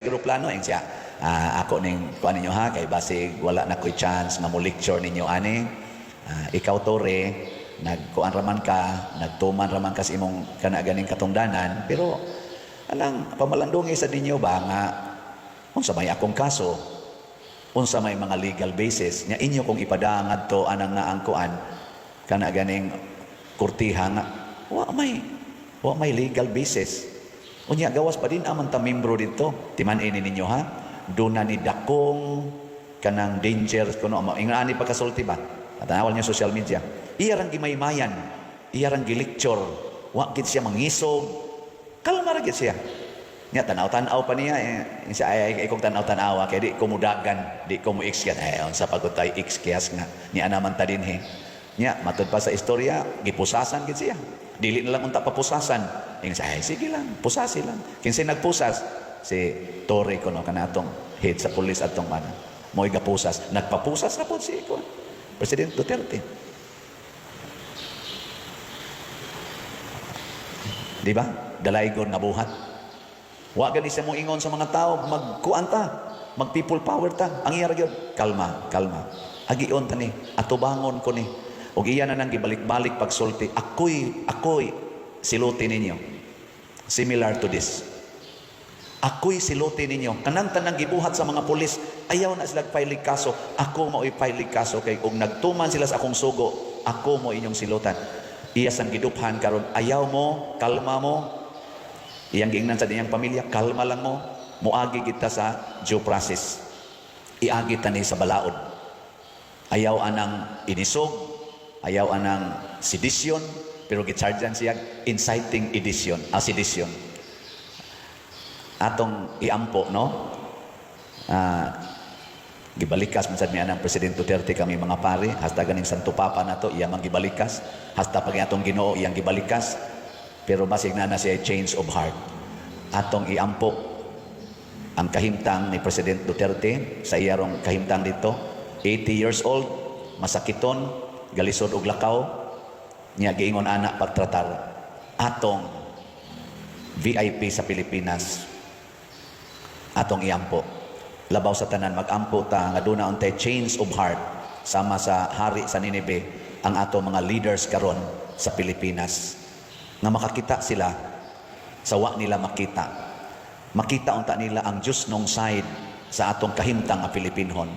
plano siya ako ning kuan ninyo ha kay basig wala na koy chance nga mo lecture ninyo ani ikaw tore nagkuan raman ka nagtuman raman ka sa imong kana ganing katungdanan pero anang pamalandungi sa dinyo ba nga unsa may akong kaso unsa may mga legal basis nya inyo kung ipadangad to anang nga ang kuan kana ganing kurtiha nga wa may legal basis. Unya gawas pa din amang ta membro dito. Timan-ini ninyo ha. Doon na ni dakong kanang danger kuno ingani pagkasulti ba. Tanawal niyo social media. Iya rang gimaymayan. Iya rang gilecture. Wa gid siya mangisog. Kalma ra gid siya. Nya tanaw-tanaw pa niya siya ay kung tanaw-tanawa kay di ko mudagan, di ko mo x unsa pagod tay x kiyas nga ni ana man ta dinhi. Nya matud pa sa istorya gipusasan gid siya. Dili na lang unta papusasan. Ay, sige lang, pusasi lang. Kinsay nagpusas? Si Torre kuno kanatong head sa pulis atong mana. Mo'y gapusas. Nagpapusas na po si President Duterte. Di ba? Dalaygon nga buhat. Wa gani sa mo ingon sa mga tao, magkuan ta, mag people power ta. Ang iya ra gyud, kalma, kalma. Agion ta ni, atubangon ko ni. Og iya na nang gibalik-balik pagsulti, ako'y siluti ninyo. Similar to this. Ako'y siluti ninyo. Kanang tanang gibuhat sa mga pulis, ayaw na sila file kaso. Ako mao'y file kaso kay kung nagtuman sila sa akong sugo, ako mo inyong silutan. Iya sang giduphan karon, ayaw mo, kalma mo. Iyang giingnan sa diyang pamilya, kalma lang mo. Muagi kita sa due process. Iagi tani sa balaod. Ayaw anang inisog, ayaw anang sedisyon, pero gichargean siya inciting sedition. Atong iampo, no? Gibalikas man sad niya ng President Duterte kami mga pare, hasta ganing Santo Papa na to, iya mang gibalikas, hasta pag atong Ginoo iyang gibalikas, pero basig na siya change of heart. Atong iampo ang kahimtang ni President Duterte sa iyarong kahimtang dito, 80 years old, masakiton, galisod og lakaw, niya giingon anak pagtratar atong VIP sa Pilipinas atong iampo labaw sa tanan magampo ta nga duna untay change of heart sama sa hari sa Ninibe ang atong mga leaders karon sa Pilipinas nga makakita sila sa wa nila makita unta nila ang Diyos nung side sa atong kahimtang nga Pilipinhon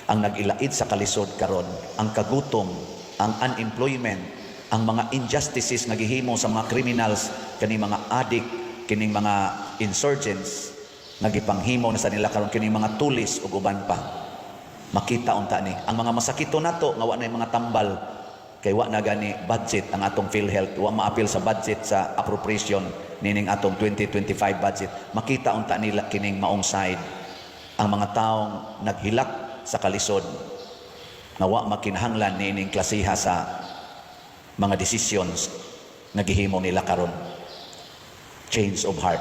ang nag-ilaid sa kalisod karon ang kagutom ang unemployment ang mga injustices nga gihimo sa mga criminals kining mga addict kining mga insurgents nga gipanghimo na sa nila karon kining mga tulis ug uban pa makita unta ni ang mga masakito nato nga wa na mga tambal kay wa na gani budget ang atong PhilHealth wa maapil sa budget sa appropriation nining atong 2025 budget makita unta nila kining maong side ang mga taong naghilak sa kalisod nga wa makinahanglan nining klasiha sa mga decisions na gihimo nila karon. Change of heart.